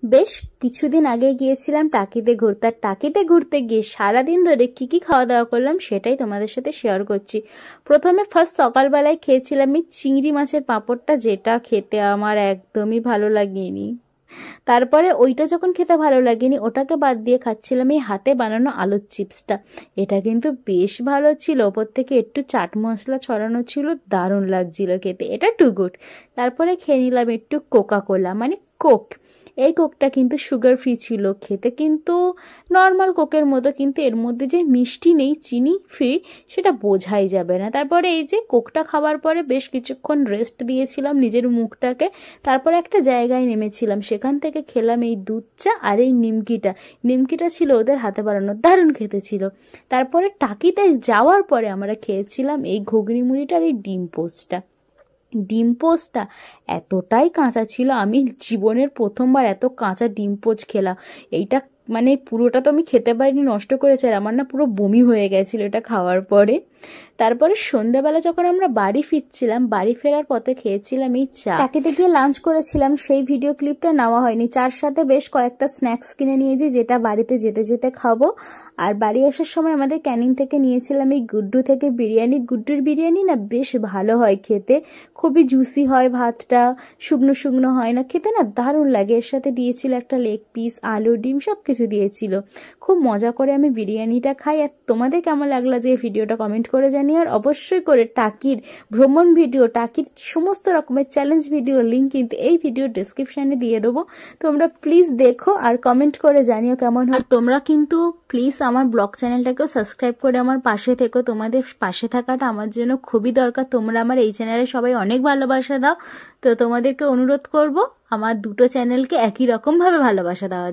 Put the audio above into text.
বেশ কিছুদিন আগে গিয়েছিলাম টাকিতে ঘুরতে, আর টাকিতে ঘুরতে গিয়ে সারাদিন ধরে কি কি খাওয়া দাওয়া করলাম সেটাই তোমাদের সাথে শেয়ার করছি। প্রথমে ফার্স্ট সকালবেলায় খেয়েছিলাম এই চিংড়ি মাছের পাঁপড়টা, যেটা খেতে আমার একদমই ভালো লাগেনি। তারপরে ওইটা যখন খেতে ভালো লাগেনি, ওটাকে বাদ দিয়ে খাচ্ছিলাম এই হাতে বানানো আলুর চিপসটা। এটা কিন্তু বেশ ভালো ছিল, ওপর থেকে একটু চাট মশলা ছড়ানো ছিল, দারুণ লাগছিল খেতে, এটা টু গুড। তারপরে খেয়ে নিলাম একটু কোকা কোলা মানে কোক। এই কোকটা কিন্তু সুগার ফ্রি ছিল, খেতে কিন্তু নর্মাল কোকের মতো, কিন্তু এর মধ্যে যে মিষ্টি নেই, চিনি ফ্রি, সেটা বোঝাই যাবে না। তারপরে এই যে কোকটা খাওয়ার পরে বেশ কিছুক্ষণ রেস্ট দিয়েছিলাম নিজের মুখটাকে, তারপরে একটা জায়গায় নেমেছিলাম, সেখান থেকে খেলাম এই দুধ চা আর এই নিমকিটা। নিমকিটা ছিল ওদের হাতে বানানো, দারুণ খেতে ছিল। তারপরে টাকিতে যাওয়ার পরে আমরা খেয়েছিলাম এই ঘুগনি মুড়িটা আর এই ডিম পোস্টটা। ডিম পোস্টটা এতটাই কাঁচা ছিল, আমি জীবনের প্রথমবার এত কাঁচা ডিম পোচ খেলাম। এইটা মানে পুরোটা তো আমি খেতে পারিনি, নষ্ট করেছে, আর আমার না পুরো বমি হয়ে গেছিল এটা খাওয়ার পরে। তারপরে সন্ধ্যাবেলা যখন আমরা বাড়ি ফিরছিলাম, বাড়ি ফেরার পথে খেয়েছিলাম এই চা। টাকিতে গিয়ে লাঞ্চ করেছিলাম, সেই ভিডিও ক্লিপটা নেওয়া হয়নি। চার সাথে বেশ কয়েকটা স্ন্যাক্স কিনে নিয়েছি, যেটা বাড়িতে যেতে যেতে খাবো। আর বাড়ি আসার সময় আমাদের ক্যানিং থেকে নিয়েছিলাম এই গুড্ডু থেকে বিরিয়ানি। গুড্ডুর বিরিয়ানি না বেশ ভালো হয় খেতে, খুবই জুসি হয়, ভাতটা শুকনো শুকনো হয় না, খেতে না দারুণ লাগে। এর সাথে দিয়েছিল একটা লেগ পিস, আলু, ডিম, সবকিছু দিয়েছিল। খুব মজা করে আমি বিরিয়ানিটা খাই। আর তোমাদের কেমন লাগলো যে এই ভিডিওটা কমেন্ট করে জানিও। আর অবশ্যই করে টাকির ভ্রমণ ভিডিও, টাকির সমস্ত রকমের চ্যালেঞ্জ ভিডিও লিঙ্ক কিন্তু এই ভিডিও ডেসক্রিপশনে দিয়ে দেবো, তোমরা প্লিজ দেখো আর কমেন্ট করে জানিও কেমন হয়। আর তোমরা কিন্তু প্লিজ আমার ব্লগ চ্যানেলটাকেও সাবস্ক্রাইব করে আমার পাশে থেকো, তোমাদের পাশে থাকাটা আমার জন্য খুবই দরকার। তোমরা আমার এই চ্যানেলে সবাই অনেক ভালোবাসা দাও, তো তোমাদেরকে অনুরোধ করব আমার দুটো চ্যানেলকে একই রকম ভাবে ভালোবাসা দেওয়া।